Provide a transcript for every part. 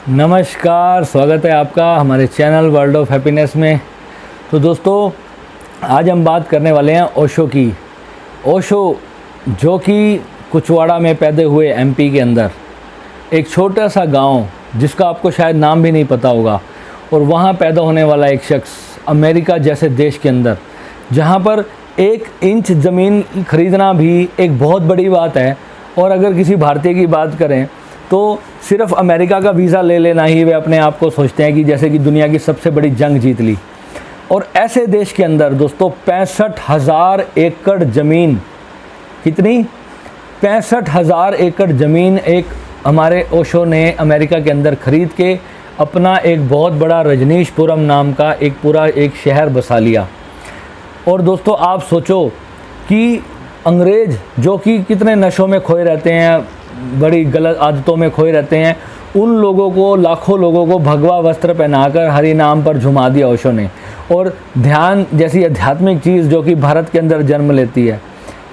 नमस्कार, स्वागत है आपका हमारे चैनल वर्ल्ड ऑफ हैप्पीनेस में। तो दोस्तों, आज हम बात करने वाले हैं ओशो की। ओशो जो कि कुचवाड़ा में पैदा हुए, एमपी के अंदर एक छोटा सा गांव जिसका आपको शायद नाम भी नहीं पता होगा, और वहां पैदा होने वाला एक शख्स अमेरिका जैसे देश के अंदर, जहां पर 1 इंच ज़मीन ख़रीदना भी एक बहुत बड़ी बात है। और अगर किसी भारतीय की बात करें तो सिर्फ अमेरिका का वीज़ा ले लेना ही वे अपने आप को सोचते हैं कि जैसे कि दुनिया की सबसे बड़ी जंग जीत ली। और ऐसे देश के अंदर दोस्तों 65,000 एकड़ ज़मीन, कितनी 65,000 एकड़ ज़मीन एक हमारे ओशो ने अमेरिका के अंदर ख़रीद के अपना एक बहुत बड़ा रजनीशपुरम नाम का एक शहर बसा लिया। और दोस्तों आप सोचो कि अंग्रेज़ जो कि कितने नशों में खोए रहते हैं, बड़ी गलत आदतों में खोए रहते हैं, उन लोगों को, लाखों लोगों को भगवा वस्त्र पहनाकर हरि नाम पर झुमा दिया ओशो ने। और ध्यान जैसी आध्यात्मिक चीज़ जो कि भारत के अंदर जन्म लेती है,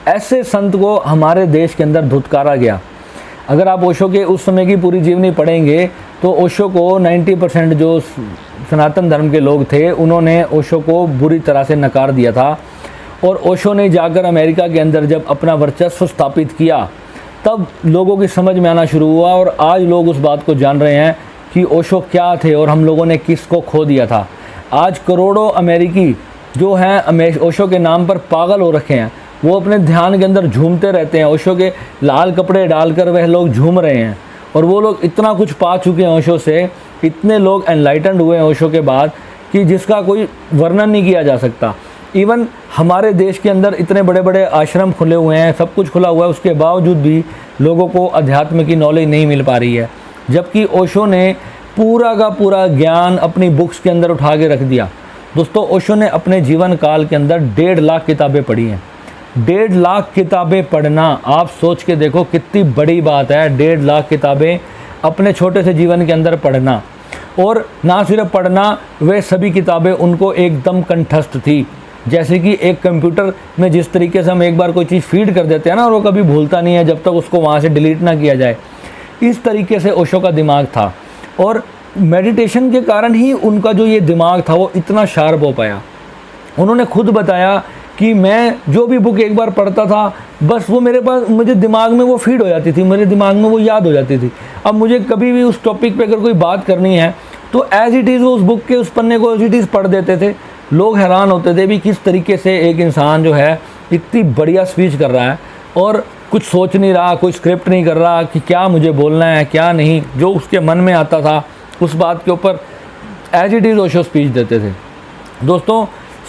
ऐसे संत को हमारे देश के अंदर धुतकारा गया। अगर आप ओशो के उस समय की पूरी जीवनी पढ़ेंगे तो ओशो को 90% जो सनातन धर्म के लोग थे उन्होंने ओशो को बुरी तरह से नकार दिया था। और ओशो ने जाकर अमेरिका के अंदर जब अपना वर्चस्व स्थापित किया, तब लोगों की समझ में आना शुरू हुआ। और आज लोग उस बात को जान रहे हैं कि ओशो क्या थे और हम लोगों ने किसको खो दिया था। आज करोड़ों अमेरिकी जो हैं ओशो के नाम पर पागल हो रखे हैं, वो अपने ध्यान के अंदर झूमते रहते हैं। ओशो के लाल कपड़े डालकर वह लोग झूम रहे हैं, और वो लोग इतना कुछ पा चुके हैं ओशो से, इतने लोग एनलाइटेंड हुए हैं ओशो के बाद कि जिसका कोई वर्णन नहीं किया जा सकता। इवन हमारे देश के अंदर इतने बड़े बड़े आश्रम खुले हुए हैं, सब कुछ खुला हुआ है, उसके बावजूद भी लोगों को अध्यात्म की नॉलेज नहीं मिल पा रही है। जबकि ओशो ने पूरा का पूरा ज्ञान अपनी बुक्स के अंदर उठा के रख दिया। दोस्तों ओशो ने अपने जीवन काल के अंदर 1.5 लाख किताबें पढ़ी हैं। 1.5 लाख किताबें पढ़ना, आप सोच के देखो कितनी बड़ी बात है। 1.5 लाख किताबें अपने छोटे से जीवन के अंदर पढ़ना, और ना सिर्फ पढ़ना, वे सभी किताबें उनको एकदम कंठस्थ थी। जैसे कि एक कंप्यूटर में जिस तरीके से हम एक बार कोई चीज़ फीड कर देते हैं ना, और वो कभी भूलता नहीं है जब तक उसको वहाँ से डिलीट ना किया जाए, इस तरीके से ओशो का दिमाग था। और मेडिटेशन के कारण ही उनका जो ये दिमाग था वो इतना शार्प हो पाया। उन्होंने खुद बताया कि मैं जो भी बुक एक बार पढ़ता था, बस वो मुझे दिमाग में वो फीड हो जाती थी, मेरे दिमाग में वो याद हो जाती थी। अब मुझे कभी भी उस टॉपिक पे अगर कोई बात करनी है तो एज इट इज़ वो उस बुक के उस पन्ने को एज इट इज़ पढ़ देते थे। लोग हैरान होते थे भी किस तरीके से एक इंसान जो है इतनी बढ़िया स्पीच कर रहा है और कुछ सोच नहीं रहा, कोई स्क्रिप्ट नहीं कर रहा कि क्या मुझे बोलना है क्या नहीं, जो उसके मन में आता था उस बात के ऊपर as it is Osho speech देते थे। दोस्तों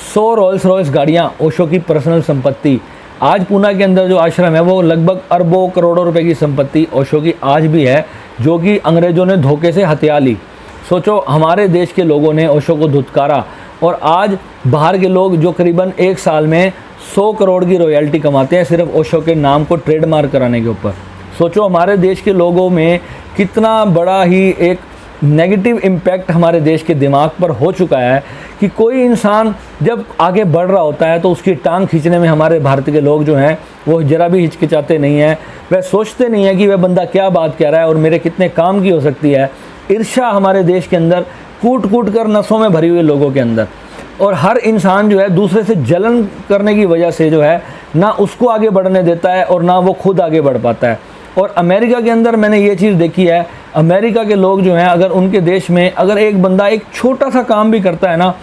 100 रोल्स रॉयस गाड़ियाँ ओशो की पर्सनल संपत्ति। आज पूना के अंदर जो आश्रम है वो लगभग अरबों करोड़ों रुपए की संपत्ति ओशो की आज भी है, जो कि अंग्रेज़ों ने धोखे से हथिया ली। सोचो, हमारे देश के लोगों ने ओशो को धुतकारा, और आज बाहर के लोग जो करीबन एक साल में 100 करोड़ की रॉयल्टी कमाते हैं सिर्फ ओशो के नाम को ट्रेडमार्क कराने के ऊपर। सोचो हमारे देश के लोगों में कितना बड़ा ही एक नेगेटिव इम्पैक्ट हमारे देश के दिमाग पर हो चुका है कि कोई इंसान जब आगे बढ़ रहा होता है तो उसकी टांग खींचने में हमारे भारत के लोग जो हैं वो ज़रा भी हिचकिचाते नहीं हैं। वह सोचते नहीं हैं कि वह बंदा क्या बात कह रहा है और मेरे कितने काम की हो सकती है। ईर्ष्या हमारे देश के अंदर कूट कूट कर नसों में भरी हुई लोगों के अंदर, और हर इंसान जो है दूसरे से जलन करने की वजह से जो है ना उसको आगे बढ़ने देता है और ना वो खुद आगे बढ़ पाता है। और अमेरिका के अंदर मैंने ये चीज़ देखी है, अमेरिका के लोग जो हैं अगर उनके देश में अगर एक बंदा एक छोटा सा काम भी करता है ना,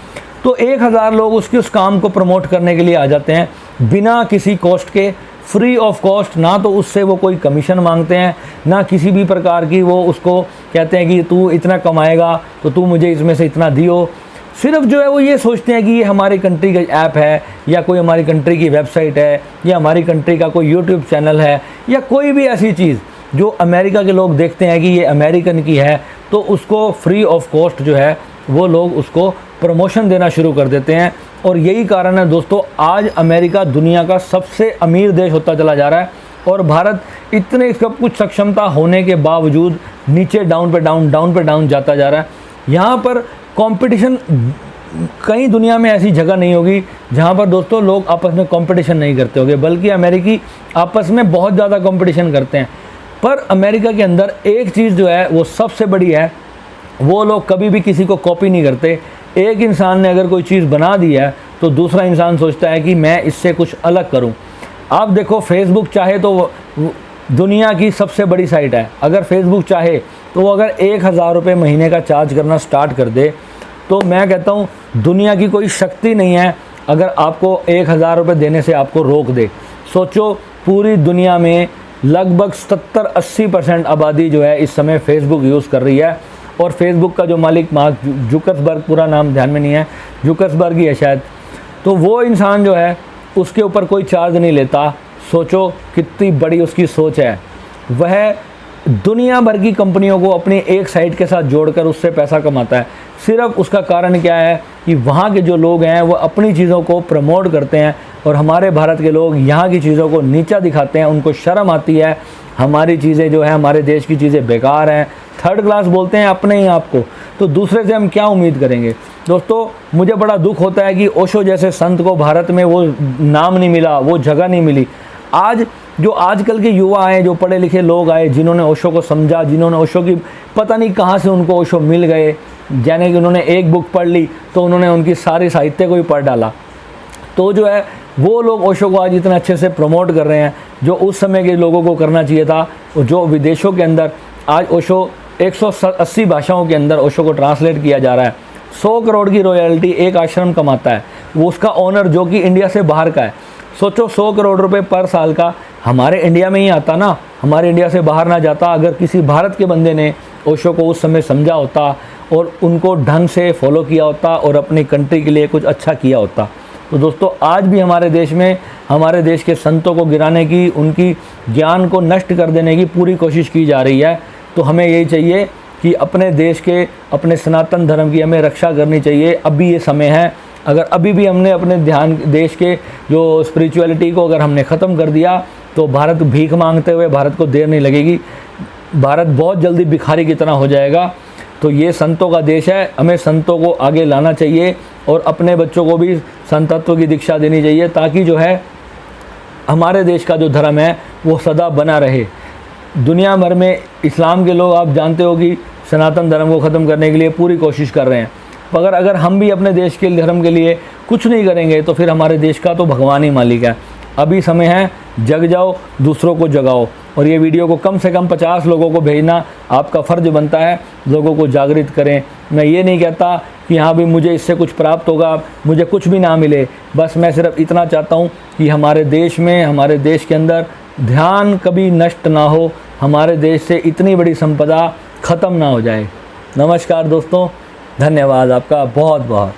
तो 1000 लोग उसके उस काम को प्रमोट करने के लिए आ जाते हैं बिना किसी कॉस्ट के, फ्री ऑफ कॉस्ट। ना तो उससे वो कोई कमीशन मांगते हैं, ना किसी भी प्रकार की वो उसको कहते हैं कि तू इतना कमाएगा तो तू मुझे इसमें से इतना दियो। सिर्फ जो है वो ये सोचते हैं कि ये हमारी कंट्री का ऐप है, या कोई हमारी कंट्री की वेबसाइट है, या हमारी कंट्री का कोई यूट्यूब चैनल है, या कोई भी ऐसी चीज़ जो अमेरिका के लोग देखते हैं कि ये अमेरिकन की है, तो उसको फ्री ऑफ कॉस्ट जो है वो लोग उसको प्रमोशन देना शुरू कर देते हैं। और यही कारण है दोस्तों, आज अमेरिका दुनिया का सबसे अमीर देश होता चला जा रहा है, और भारत इतने सब कुछ सक्षमता होने के बावजूद नीचे डाउन पे डाउन जाता जा रहा है। यहाँ पर कंपटीशन, कहीं दुनिया में ऐसी जगह नहीं होगी जहाँ पर दोस्तों लोग आपस में कंपटीशन नहीं करते होंगे, बल्कि अमेरिकी आपस में बहुत ज़्यादा कंपटीशन करते हैं। पर अमेरिका के अंदर एक चीज़ जो है वो सबसे बड़ी है वो लोग कभी भी किसी को कॉपी नहीं करते। एक इंसान ने अगर कोई चीज़ बना दी है तो दूसरा इंसान सोचता है कि मैं इससे कुछ अलग करूं। आप देखो, फेसबुक चाहे तो दुनिया की सबसे बड़ी साइट है। अगर फेसबुक चाहे तो वो अगर 1000 रुपये महीने का चार्ज करना स्टार्ट कर दे तो मैं कहता हूँ दुनिया की कोई शक्ति नहीं है अगर आपको 1000 रुपये देने से आपको रोक दे। सोचो, पूरी दुनिया में लगभग 70-80% आबादी जो है इस समय फेसबुक यूज़ कर रही है। और फेसबुक का जो मालिक मार्क जुकरबर्ग, पूरा नाम ध्यान में नहीं है, जुकरबर्ग ही है शायद, तो वो इंसान जो है उसके ऊपर कोई चार्ज नहीं लेता। सोचो कितनी बड़ी उसकी सोच है। वह दुनिया भर की कंपनियों को अपनी एक साइट के साथ जोड़कर उससे पैसा कमाता है। सिर्फ उसका कारण क्या है कि वहाँ के जो लोग हैं वो अपनी चीज़ों को प्रमोट करते हैं और हमारे भारत के लोग यहाँ की चीज़ों को नीचा दिखाते हैं। उनको शर्म आती है, हमारी चीज़ें जो है, हमारे देश की चीज़ें बेकार हैं, थर्ड क्लास बोलते हैं अपने ही आप को, तो दूसरे से हम क्या उम्मीद करेंगे। दोस्तों, मुझे बड़ा दुख होता है कि ओशो जैसे संत को भारत में वो नाम नहीं मिला, वो जगह नहीं मिली। आज जो आजकल के युवा आए, जो पढ़े लिखे लोग आए, जिन्होंने ओशो को समझा, जिन्होंने ओशो की पता नहीं कहाँ से उनको ओशो मिल गए, यानी कि उन्होंने एक बुक पढ़ ली तो उन्होंने उनकी सारी साहित्य को ही पढ़ डाला, तो जो है वो लोग ओशो को आज इतना अच्छे से प्रमोट कर रहे हैं जो उस समय के लोगों को करना चाहिए था। और जो विदेशों के अंदर आज ओशो 180 भाषाओं के अंदर ओशो को ट्रांसलेट किया जा रहा है। 100 करोड़ की रॉयल्टी एक आश्रम कमाता है, वो उसका ओनर जो कि इंडिया से बाहर का है। सोचो, 100 करोड़ रुपए पर साल का हमारे इंडिया में ही आता ना, हमारे इंडिया से बाहर ना जाता। अगर किसी भारत के बंदे ने ओशो को उस समय समझा होता और उनको ढंग से फॉलो किया होता और अपनी कंट्री के लिए कुछ अच्छा किया होता। तो दोस्तों, आज भी हमारे देश में हमारे देश के संतों को गिराने की, उनकी ज्ञान को नष्ट कर देने की पूरी कोशिश की जा रही है। तो हमें यही चाहिए कि अपने देश के, अपने सनातन धर्म की हमें रक्षा करनी चाहिए। अभी ये समय है, अगर अभी भी हमने अपने देश के जो स्पिरिचुअलिटी को अगर हमने ख़त्म कर दिया तो भारत भीख मांगते हुए, भारत को देर नहीं लगेगी, भारत बहुत जल्दी भिखारी की तरह हो जाएगा। तो ये संतों का देश है, हमें संतों को आगे लाना चाहिए और अपने बच्चों को भी संतत्व की दीक्षा देनी चाहिए, ताकि जो है हमारे देश का जो धर्म है वो सदा बना रहे। दुनिया भर में इस्लाम के लोग, आप जानते हो कि सनातन धर्म को ख़त्म करने के लिए पूरी कोशिश कर रहे हैं, मगर अगर हम भी अपने देश के धर्म के लिए कुछ नहीं करेंगे तो फिर हमारे देश का तो भगवान ही मालिक है। अभी समय है, जग जाओ, दूसरों को जगाओ। और ये वीडियो को कम से कम 50 लोगों को भेजना आपका फ़र्ज बनता है, लोगों को जागृत करें। मैं ये नहीं कहता कि हाँ भी मुझे इससे कुछ प्राप्त होगा, मुझे कुछ भी ना मिले, बस मैं सिर्फ इतना चाहता हूँ कि हमारे देश में, हमारे देश के अंदर ध्यान कभी नष्ट ना हो, हमारे देश से इतनी बड़ी संपदा ख़त्म ना हो जाए। नमस्कार दोस्तों, धन्यवाद आपका बहुत बहुत।